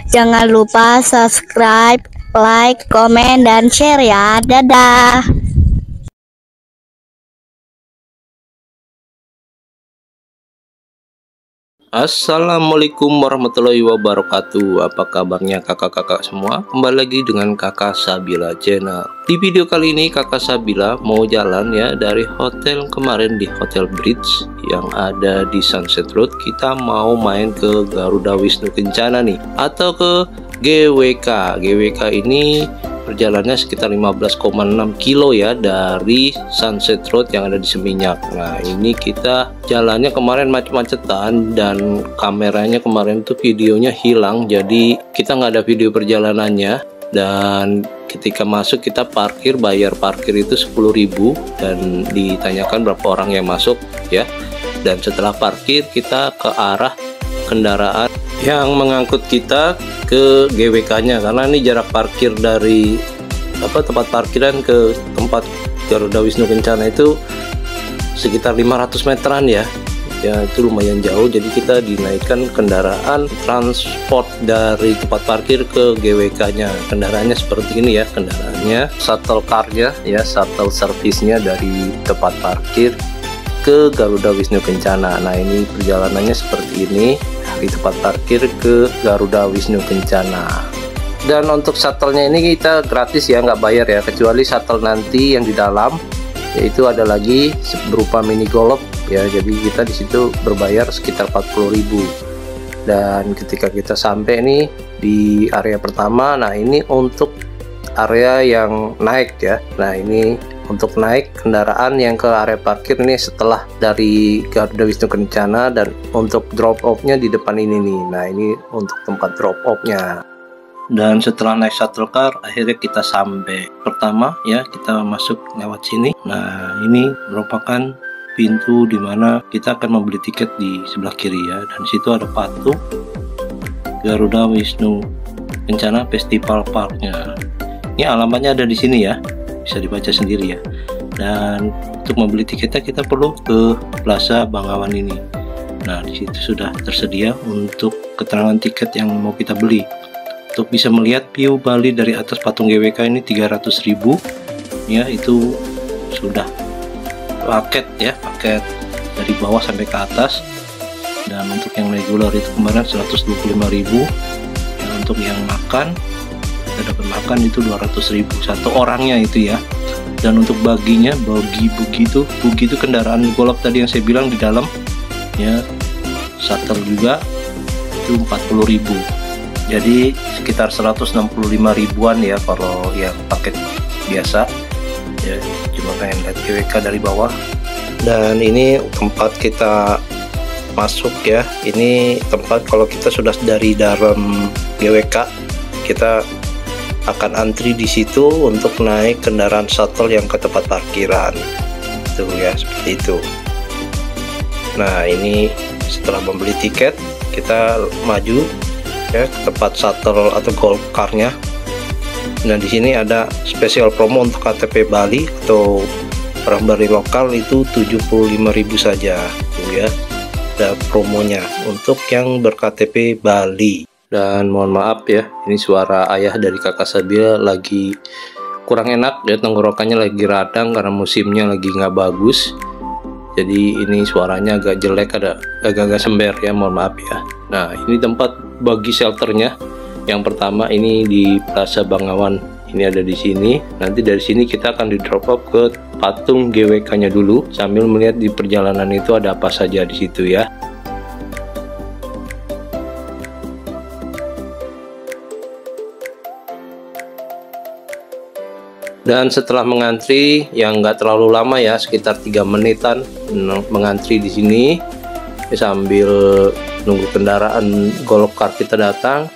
Jangan lupa subscribe, like, komen, dan share ya. Dadah. Assalamualaikum warahmatullahi wabarakatuh. Apa kabarnya kakak-kakak semua? Kembali lagi dengan kakak Sabila Channel. Di video kali ini kakak Sabila mau jalan ya dari hotel kemarin di Hotel Bridge yang ada di Sunset Road. Kita mau main ke Garuda Wisnu Kencana nih, atau ke GWK. GWK ini perjalanannya sekitar 15,6 kilo ya dari Sunset Road yang ada di Seminyak. Nah ini kita jalannya kemarin macet-macetan dan kameranya kemarin tuh videonya hilang, jadi kita nggak ada video perjalanannya. Dan ketika masuk kita parkir, bayar parkir itu 10.000 dan ditanyakan berapa orang yang masuk ya. Dan setelah parkir kita ke arah kendaraan yang mengangkut kita ke GWK-nya, karena ini jarak parkir dari tempat parkiran ke tempat Garuda Wisnu Kencana itu sekitar 500 meteran ya. Ya itu lumayan jauh, jadi kita dinaikkan kendaraan transport dari tempat parkir ke GWK-nya. Kendaraannya seperti ini ya, kendaraannya shuttle car-nya ya, shuttle service-nya dari tempat parkir ke Garuda Wisnu Kencana. Nah ini perjalanannya seperti ini dari tempat parkir ke Garuda Wisnu Kencana. Dan untuk shuttle-nya ini kita gratis ya, nggak bayar ya, kecuali shuttle nanti yang di dalam, yaitu ada lagi berupa mini golf ya. Jadi kita di situ berbayar sekitar 40.000. Dan ketika kita sampai nih di area pertama, nah ini untuk area yang naik ya. Nah ini untuk naik kendaraan yang ke area parkir ini setelah dari Garuda Wisnu Kencana, dan untuk drop off-nya di depan ini nih. Nah ini untuk tempat drop off-nya. Dan setelah naik shuttle car akhirnya kita sampai. Pertama ya kita masuk lewat sini. Nah ini merupakan pintu dimana kita akan membeli tiket di sebelah kiri ya. Dan situ ada patung Garuda Wisnu Kencana Festival Park-nya. Ini alamatnya ada di sini ya, bisa dibaca sendiri ya. Dan untuk membeli tiketnya kita perlu ke Plaza Bangawan ini. Nah di situ sudah tersedia untuk keterangan tiket yang mau kita beli. Untuk bisa melihat view Bali dari atas patung GWK ini 300.000 ya, itu sudah paket ya, paket dari bawah sampai ke atas. Dan untuk yang regular itu kemarin 125.000 ya. Untuk yang makan, kita dapat makan itu 200.000 satu orangnya itu ya. Dan untuk baginya, bugi itu kendaraan golf tadi yang saya bilang di dalam ya, shuttle juga itu 40.000. Jadi sekitar 165 ribuan ya kalau yang paket biasa ya. Cuma pengen lihat GWK dari bawah. Dan ini tempat kita masuk ya. Ini tempat kalau kita sudah dari dalam GWK, kita akan antri di situ untuk naik kendaraan shuttle yang ke tempat parkiran. Tuh ya, seperti itu. Nah, ini setelah membeli tiket, kita maju ya ke tempat shuttle atau golf car-nya. Nah, di sini ada spesial promo untuk KTP Bali atau orang Bali lokal itu 75.000 saja. Tuh ya. Ada promonya untuk yang ber-KTP Bali. Dan mohon maaf ya, ini suara ayah dari kakak Sabila lagi kurang enak ya, tenggorokannya lagi radang karena musimnya lagi nggak bagus. Jadi ini suaranya agak jelek, agak sember ya, mohon maaf ya. Nah ini tempat bagi shelternya. Yang pertama ini di Plaza Bangawan, ini ada di sini. Nanti dari sini kita akan di drop off ke patung GWK-nya dulu, sambil melihat di perjalanan itu ada apa saja di situ ya. Dan setelah mengantri yang nggak terlalu lama ya, sekitar 3 menitan mengantri di sini sambil nunggu kendaraan golf car kita datang,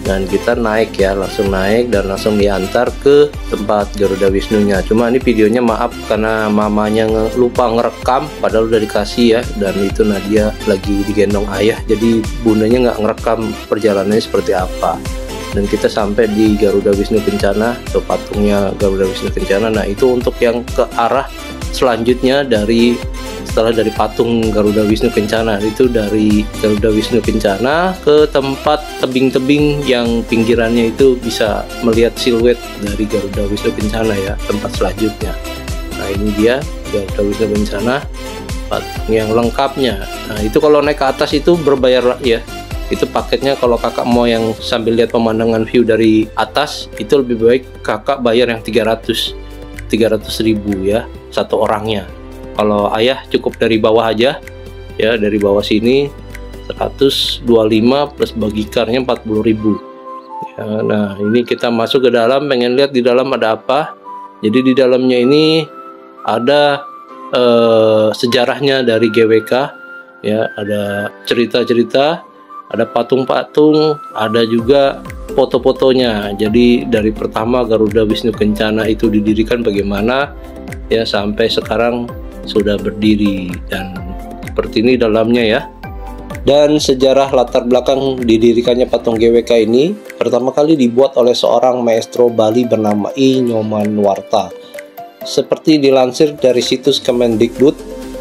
dan kita naik ya, langsung naik dan langsung diantar ke tempat Garuda Wisnu-nya. Cuma ini videonya maaf karena mamanya lupa ngerekam, padahal udah dikasih ya. Dan itu Nadia lagi digendong ayah, jadi bundanya nggak ngerekam perjalanannya seperti apa. Dan kita sampai di Garuda Wisnu Kencana atau patungnya Garuda Wisnu Kencana. Nah itu untuk yang ke arah selanjutnya setelah dari patung Garuda Wisnu Kencana, itu dari Garuda Wisnu Kencana ke tempat tebing-tebing yang pinggirannya itu bisa melihat siluet dari Garuda Wisnu Kencana ya, tempat selanjutnya. Nah ini dia Garuda Wisnu Kencana yang lengkapnya. Nah itu kalau naik ke atas itu berbayar ya, itu paketnya. Kalau kakak mau yang sambil lihat pemandangan view dari atas, itu lebih baik kakak bayar yang 300.000 ya satu orangnya. Kalau ayah cukup dari bawah aja ya, dari bawah sini 125 plus bagikarnya 40.000 ya. Nah ini kita masuk ke dalam, pengen lihat di dalam ada apa. Jadi di dalamnya ini ada sejarahnya dari GWK ya, ada cerita-cerita, ada patung-patung, ada juga foto-fotonya. Jadi dari pertama Garuda Wisnu Kencana itu didirikan bagaimana ya sampai sekarang sudah berdiri, dan seperti ini dalamnya ya. Dan sejarah latar belakang didirikannya patung GWK ini pertama kali dibuat oleh seorang maestro Bali bernama I Nyomanwarta. Seperti dilansir dari situs Kemendikbud,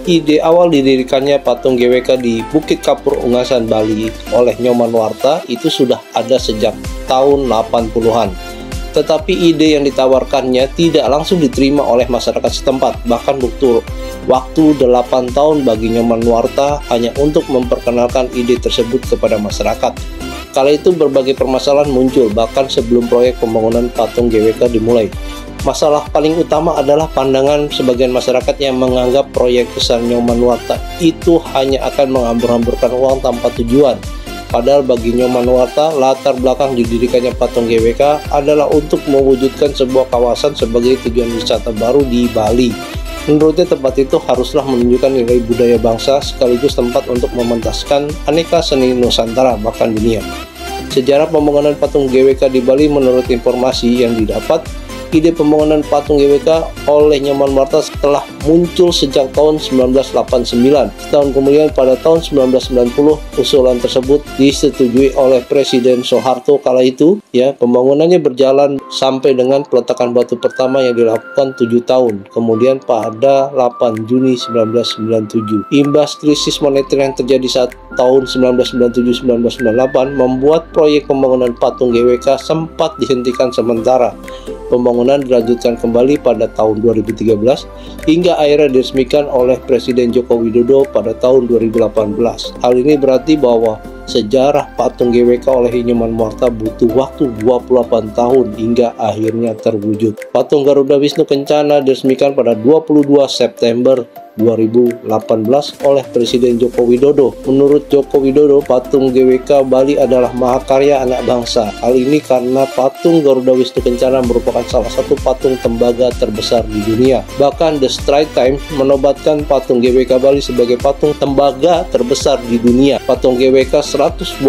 ide awal didirikannya patung GWK di Bukit Kapur Ungasan, Bali oleh Nyomanwarta itu sudah ada sejak tahun 80-an. Tetapi ide yang ditawarkannya tidak langsung diterima oleh masyarakat setempat. Bahkan butuh waktu 8 tahun bagi Nyomanwarta hanya untuk memperkenalkan ide tersebut kepada masyarakat. Kala itu berbagai permasalahan muncul bahkan sebelum proyek pembangunan patung GWK dimulai. Masalah paling utama adalah pandangan sebagian masyarakat yang menganggap proyek besar Nyomanwarta itu hanya akan menghambur-hamburkan uang tanpa tujuan. Padahal bagi Nyomanwarta, latar belakang didirikannya patung GWK adalah untuk mewujudkan sebuah kawasan sebagai tujuan wisata baru di Bali. Menurutnya tempat itu haruslah menunjukkan nilai budaya bangsa sekaligus tempat untuk mementaskan aneka seni Nusantara bahkan dunia. Sejarah pembangunan patung GWK di Bali menurut informasi yang didapat, ide pembangunan patung GWK oleh Nyomanwarta telah muncul sejak tahun 1989. Setahun kemudian pada tahun 1990 usulan tersebut disetujui oleh Presiden Soeharto kala itu ya. Pembangunannya berjalan sampai dengan peletakan batu pertama yang dilakukan 7 tahun. Kemudian pada 8 Juni 1997, imbas krisis moneter yang terjadi saat tahun 1997-1998 membuat proyek pembangunan patung GWK sempat dihentikan sementara. Pembangunan dilanjutkan kembali pada tahun 2013 hingga akhirnya diresmikan oleh Presiden Joko Widodo pada tahun 2018. Hal ini berarti bahwa sejarah patung GWK oleh Nyomanwarta butuh waktu 28 tahun hingga akhirnya terwujud. Patung Garuda Wisnu Kencana diresmikan pada 22 September 2018 oleh Presiden Joko Widodo. Menurut Joko Widodo, patung GWK Bali adalah mahakarya anak bangsa. Hal ini karena patung Garuda Wisnu Kencana merupakan salah satu patung tembaga terbesar di dunia. Bahkan The Straits Times menobatkan patung GWK Bali sebagai patung tembaga terbesar di dunia. Patung GWK 121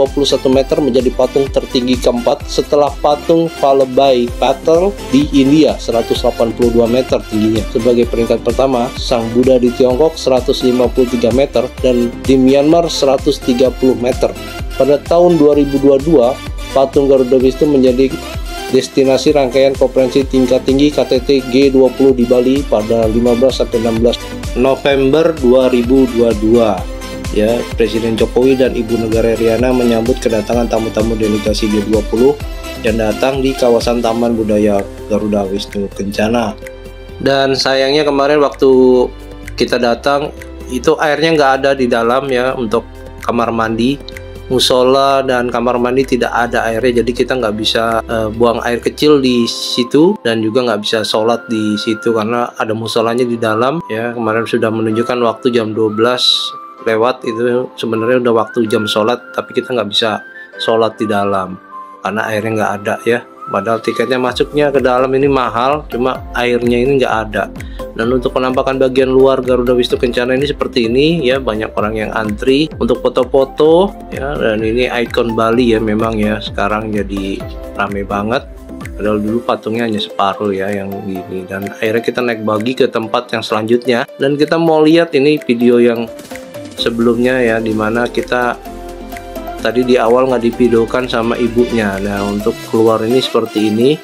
meter menjadi patung tertinggi keempat setelah patung Vallabhbhai Patel di India 182 meter tingginya. Sebagai peringkat pertama, Sang Buddha di Tiongkok 153 meter dan di Myanmar 130 meter. Pada tahun 2022, patung Garuda Wisnu menjadi destinasi rangkaian konferensi tingkat tinggi KTT G20 di Bali pada 15-16 November 2022. Ya, Presiden Jokowi dan Ibu Negara Riana menyambut kedatangan tamu-tamu delegasi G20 yang datang di kawasan Taman Budaya Garuda Wisnu Kencana. Dan sayangnya kemarin waktu kita datang itu airnya nggak ada di dalam ya, untuk kamar mandi, musola dan kamar mandi tidak ada airnya, jadi kita nggak bisa buang air kecil di situ dan juga nggak bisa sholat di situ karena ada musolanya di dalam ya. Kemarin sudah menunjukkan waktu jam 12 lewat, itu sebenarnya udah waktu jam sholat, tapi kita nggak bisa sholat di dalam karena airnya nggak ada ya. Padahal tiketnya masuknya ke dalam ini mahal, cuma airnya ini nggak ada. Dan untuk penampakan bagian luar Garuda Wisnu Kencana ini seperti ini ya, banyak orang yang antri untuk foto-foto ya. Dan ini ikon Bali ya, memang ya sekarang jadi rame banget. Padahal dulu patungnya hanya separuh ya yang gini. Dan akhirnya kita naik bagi ke tempat yang selanjutnya. Dan kita mau lihat ini video yang sebelumnya ya, dimana kita tadi di awal nggak divideokan sama ibunya. Nah untuk keluar ini seperti ini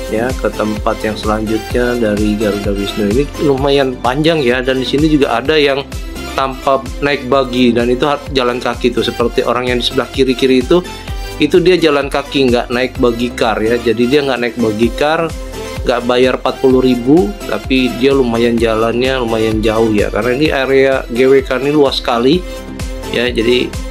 ya ke tempat yang selanjutnya dari Garuda Wisnu. Ini lumayan panjang ya, dan di sini juga ada yang tanpa naik buggy, dan itu jalan kaki tuh, seperti orang yang di sebelah kiri itu dia jalan kaki, nggak naik buggy car ya. Jadi dia nggak naik buggy car, nggak bayar 40.000, tapi dia lumayan jalannya lumayan jauh ya, karena ini area GWK ini luas sekali ya. Jadi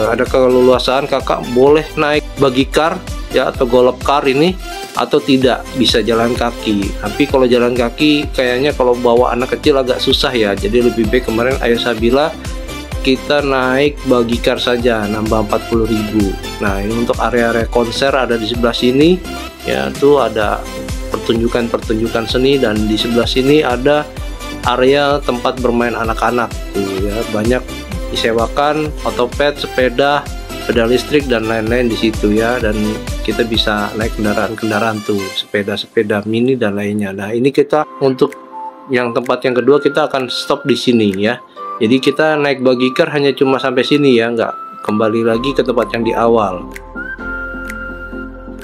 ada keleluasaan kakak boleh naik buggy car ya, atau golf car ini, atau tidak bisa jalan kaki. Tapi kalau jalan kaki kayaknya kalau bawa anak kecil agak susah ya, jadi lebih baik kemarin Ayah Sabila kita naik buggy car saja, nambah 40.000. Nah ini untuk area-area konser ada di sebelah sini ya, tuh ada pertunjukan seni, dan di sebelah sini ada area tempat bermain anak-anak tuh ya, banyak disewakan otopet, sepeda listrik dan lain-lain di situ ya, dan kita bisa naik kendaraan tuh, sepeda mini dan lainnya. Nah ini kita untuk yang tempat yang kedua kita akan stop di sini ya. Jadi kita naik buggy car hanya cuma sampai sini ya, nggak kembali lagi ke tempat yang di awal.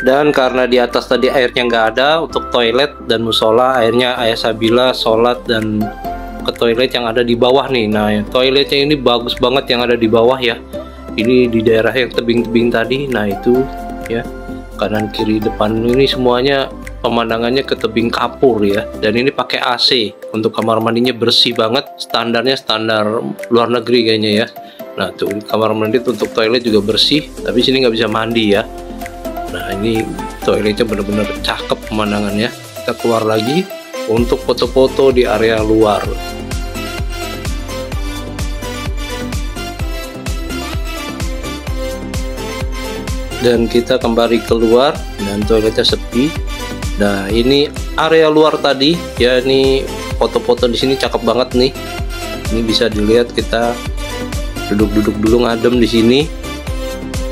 Dan karena di atas tadi airnya nggak ada untuk toilet dan musola, akhirnya Ayah Sabila sholat dan ke toilet yang ada di bawah nih. Nah toiletnya ini bagus banget yang ada di bawah ya, ini di daerah yang tebing-tebing tadi. Nah itu ya, kanan kiri depan ini semuanya pemandangannya ke tebing kapur ya, dan ini pakai AC. Untuk kamar mandinya bersih banget, standarnya standar luar negeri kayaknya ya. Nah tuh kamar mandi untuk toilet juga bersih, tapi sini nggak bisa mandi ya. Nah ini toiletnya bener-bener cakep pemandangannya. Kita keluar lagi untuk foto-foto di area luar. Dan kita kembali keluar dan toiletnya sepi. Nah ini area luar tadi ya, ini foto-foto di sini cakep banget nih. Ini bisa dilihat, kita duduk-duduk dulu ngadem di sini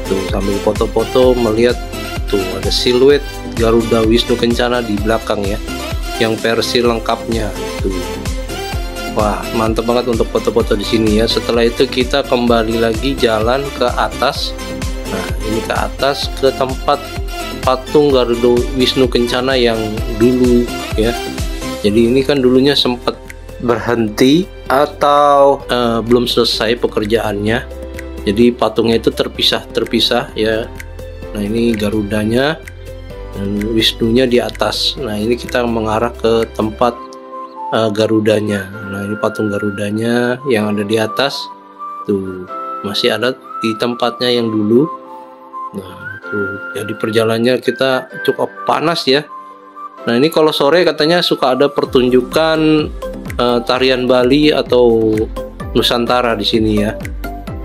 tuh sambil foto-foto, melihat tuh ada siluet Garuda Wisnu Kencana di belakang ya, yang versi lengkapnya tuh. Wah mantep banget untuk foto-foto di sini ya. Setelah itu kita kembali lagi jalan ke atas. Nah ini ke atas ke tempat patung Garuda Wisnu Kencana yang dulu ya. Jadi ini kan dulunya sempat berhenti atau belum selesai pekerjaannya, jadi patungnya itu terpisah ya. Nah ini Garudanya dan Wisnunya di atas. Nah ini kita mengarah ke tempat Garudanya. Nah ini patung Garudanya yang ada di atas tuh, masih ada di tempatnya yang dulu. Nah tuh, jadi perjalanannya kita cukup panas ya. Nah ini kalau sore katanya suka ada pertunjukan tarian Bali atau Nusantara di sini ya.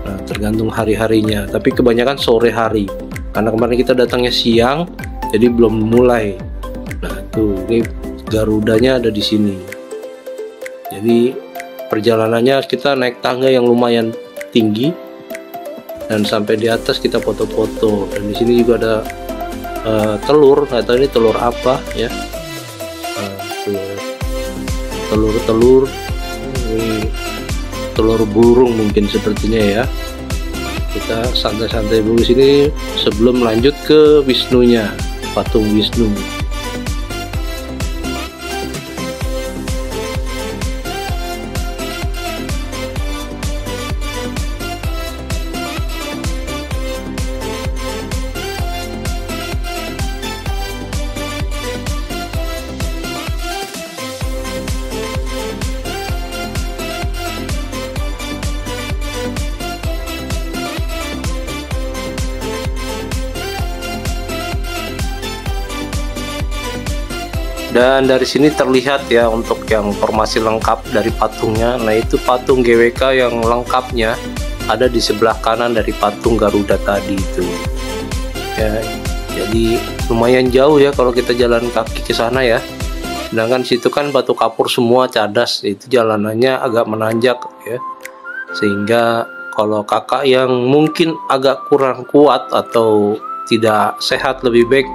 Nah tergantung hari-harinya, tapi kebanyakan sore hari, karena kemarin kita datangnya siang jadi belum mulai. Nah tuh ini Garudanya ada di sini. Jadi perjalanannya kita naik tangga yang lumayan tinggi, dan sampai di atas kita foto-foto. Dan di sini juga ada telur, nggak tahu ini telur apa ya. Telur ini telur burung mungkin sepertinya ya. Kita santai-santai dulu sini sebelum lanjut ke Wisnunya, patung Wisnu. Dan dari sini terlihat ya untuk yang formasi lengkap dari patungnya. Nah itu patung GWK yang lengkapnya ada di sebelah kanan dari patung Garuda tadi itu ya. Jadi lumayan jauh ya kalau kita jalan kaki ke sana ya. Sedangkan situ kan batu kapur semua, cadas, itu jalanannya agak menanjak ya. Sehingga kalau kakak yang mungkin agak kurang kuat atau tidak sehat, lebih baik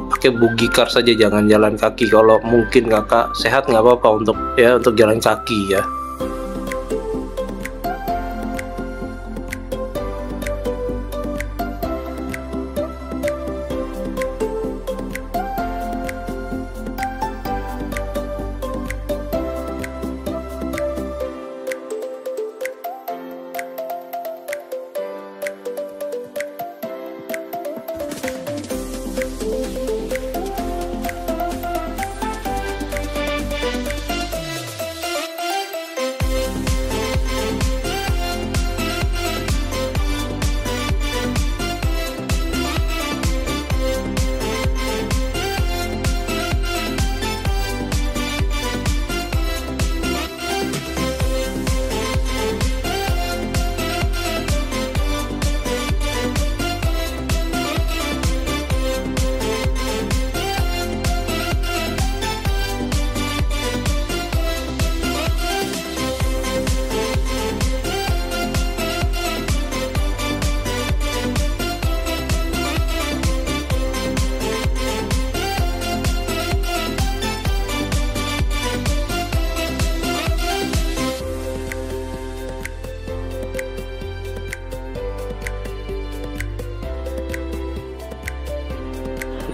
pakai buggy car saja, jangan jalan kaki. Kalau mungkin kakak sehat nggak apa-apa untuk jalan kaki ya.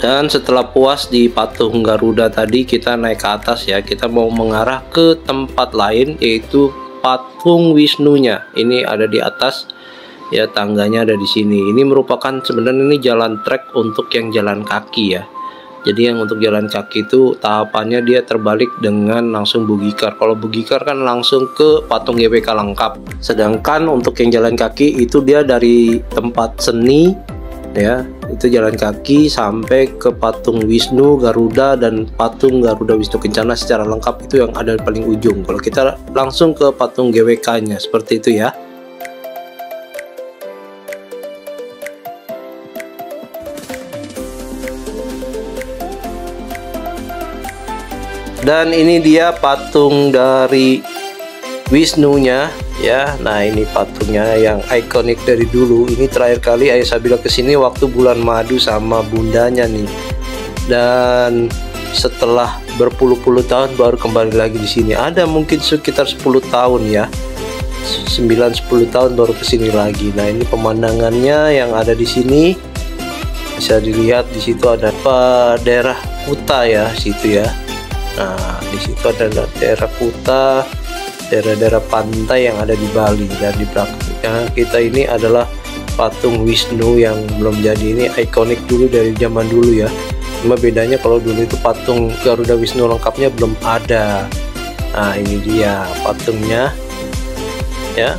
Dan setelah puas di patung Garuda tadi, kita naik ke atas ya. Kita mau mengarah ke tempat lain, yaitu patung Wisnunya. Ini ada di atas ya, tangganya ada di sini. Ini merupakan sebenarnya ini jalan trek untuk yang jalan kaki ya. Jadi yang untuk jalan kaki itu tahapannya dia terbalik dengan langsung bugikar. Kalau bugikar kan langsung ke patung GWK lengkap. Sedangkan untuk yang jalan kaki itu dia dari tempat seni ya, itu jalan kaki sampai ke patung Wisnu, Garuda, dan patung Garuda Wisnu Kencana secara lengkap itu yang ada di paling ujung. Kalau kita langsung ke patung GWK-nya seperti itu ya. Dan ini dia patung dari Wisnunya ya. Nah, ini patungnya yang ikonik dari dulu. Ini terakhir kali Ayah Sabila kesini waktu bulan madu sama bundanya nih. Dan setelah berpuluh-puluh tahun baru kembali lagi di sini. Ada mungkin sekitar 10 tahun ya. 9-10 tahun baru kesini lagi. Nah, ini pemandangannya yang ada di sini. Bisa dilihat di situ ada daerah Kuta ya, situ ya. Nah, di situ ada daerah Kuta, daerah-daerah pantai yang ada di Bali. Dan di belakang kita ini adalah patung Wisnu yang belum jadi. Ini ikonik dulu dari zaman dulu ya. Cuma bedanya kalau dulu itu patung Garuda Wisnu lengkapnya belum ada. Nah, ini dia patungnya ya.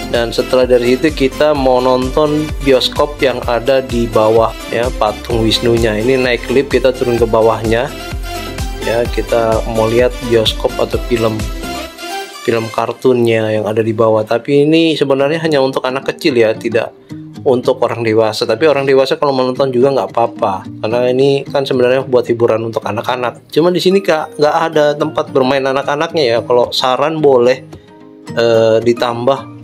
Dan setelah dari itu kita mau nonton bioskop yang ada di bawah ya, patung Wisnunya. Ini naik lift, kita turun ke bawahnya ya. Kita mau lihat bioskop atau film kartunnya yang ada di bawah. Tapi ini sebenarnya hanya untuk anak kecil ya, tidak untuk orang dewasa. Tapi orang dewasa kalau menonton juga nggak apa-apa, karena ini kan sebenarnya buat hiburan untuk anak-anak. Cuma di sini nggak ada tempat bermain anak-anaknya ya. Kalau saran boleh ditambah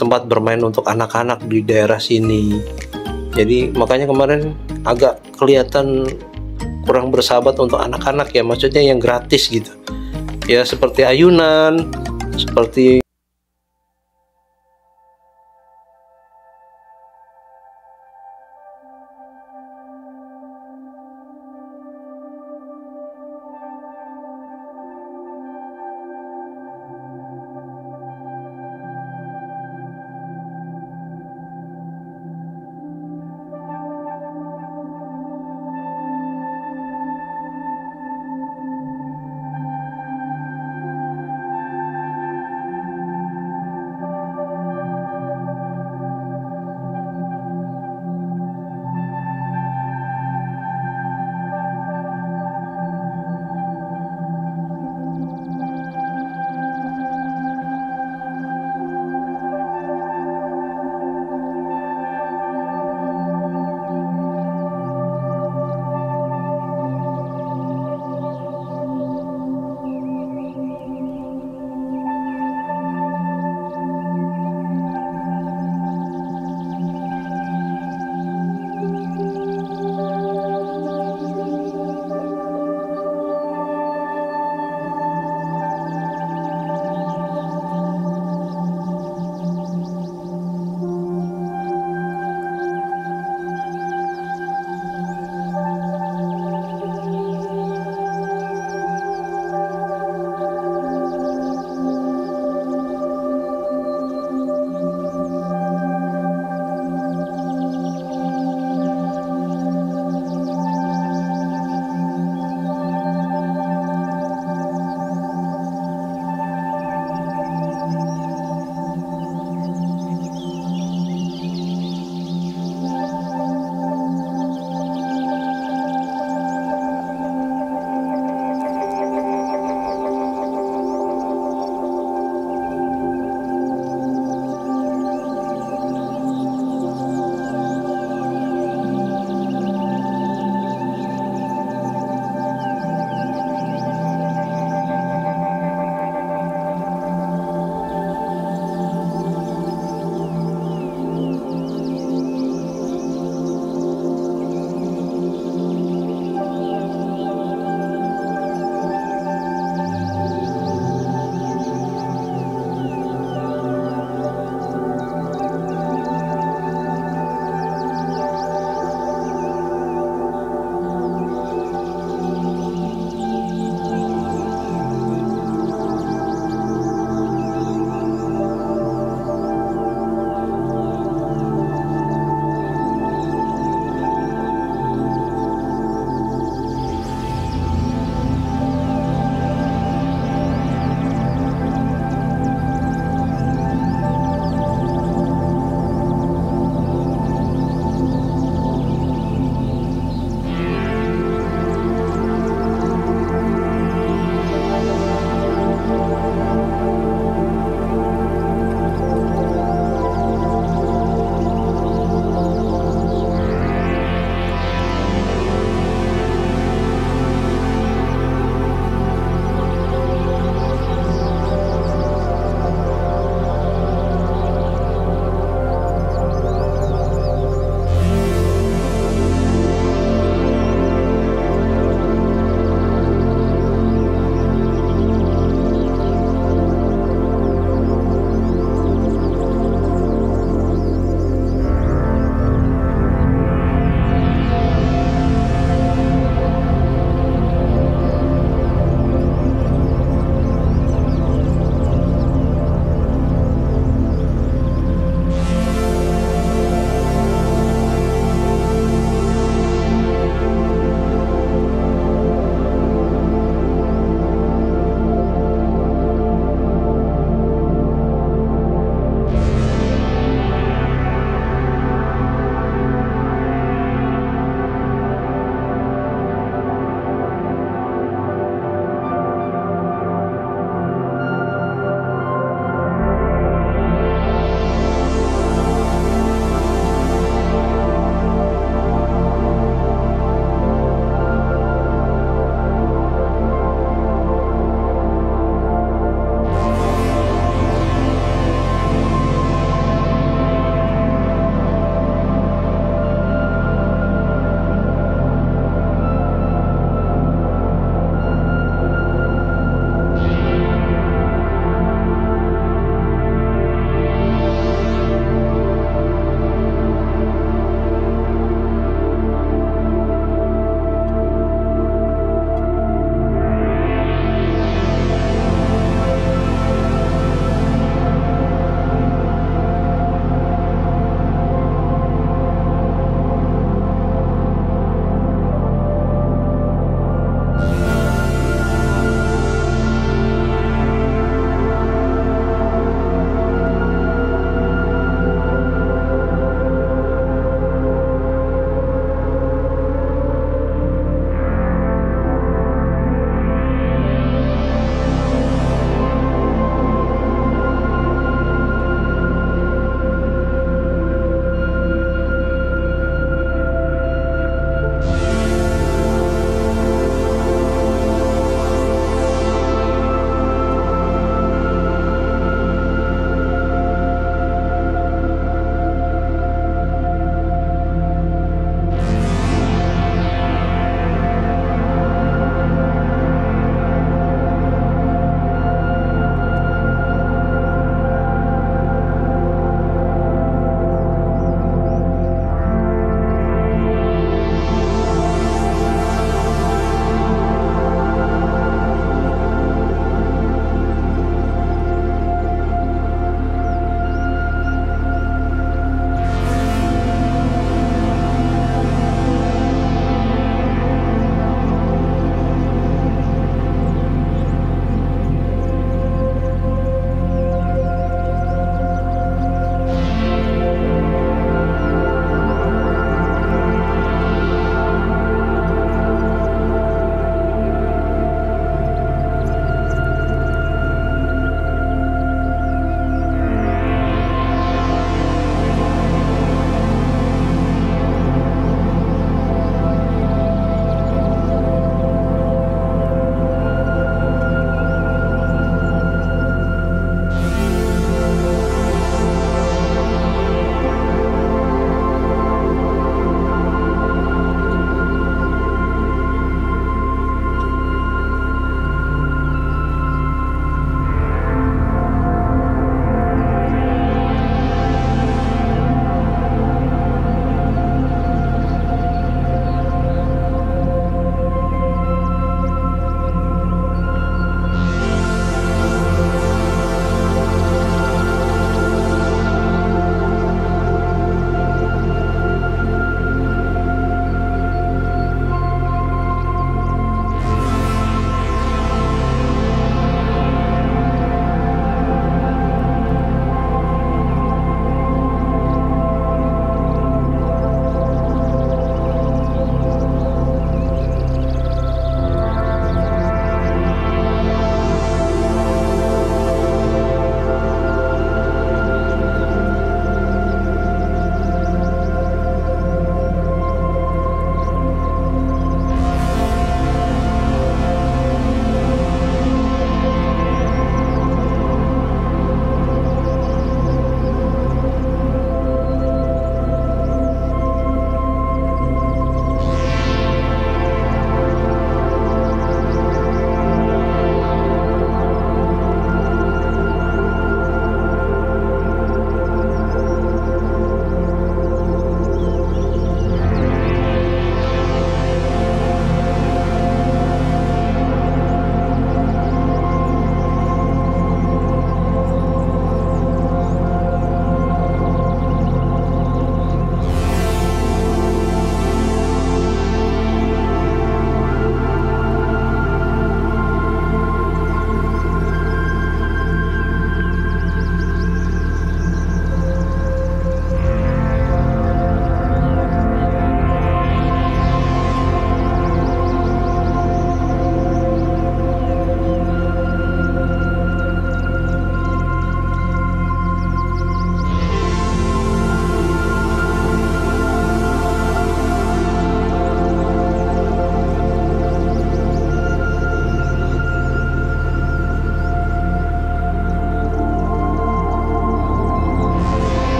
tempat bermain untuk anak-anak di daerah sini. Jadi makanya kemarin agak kelihatan kurang bersahabat untuk anak-anak ya, maksudnya yang gratis gitu ya, seperti ayunan, seperti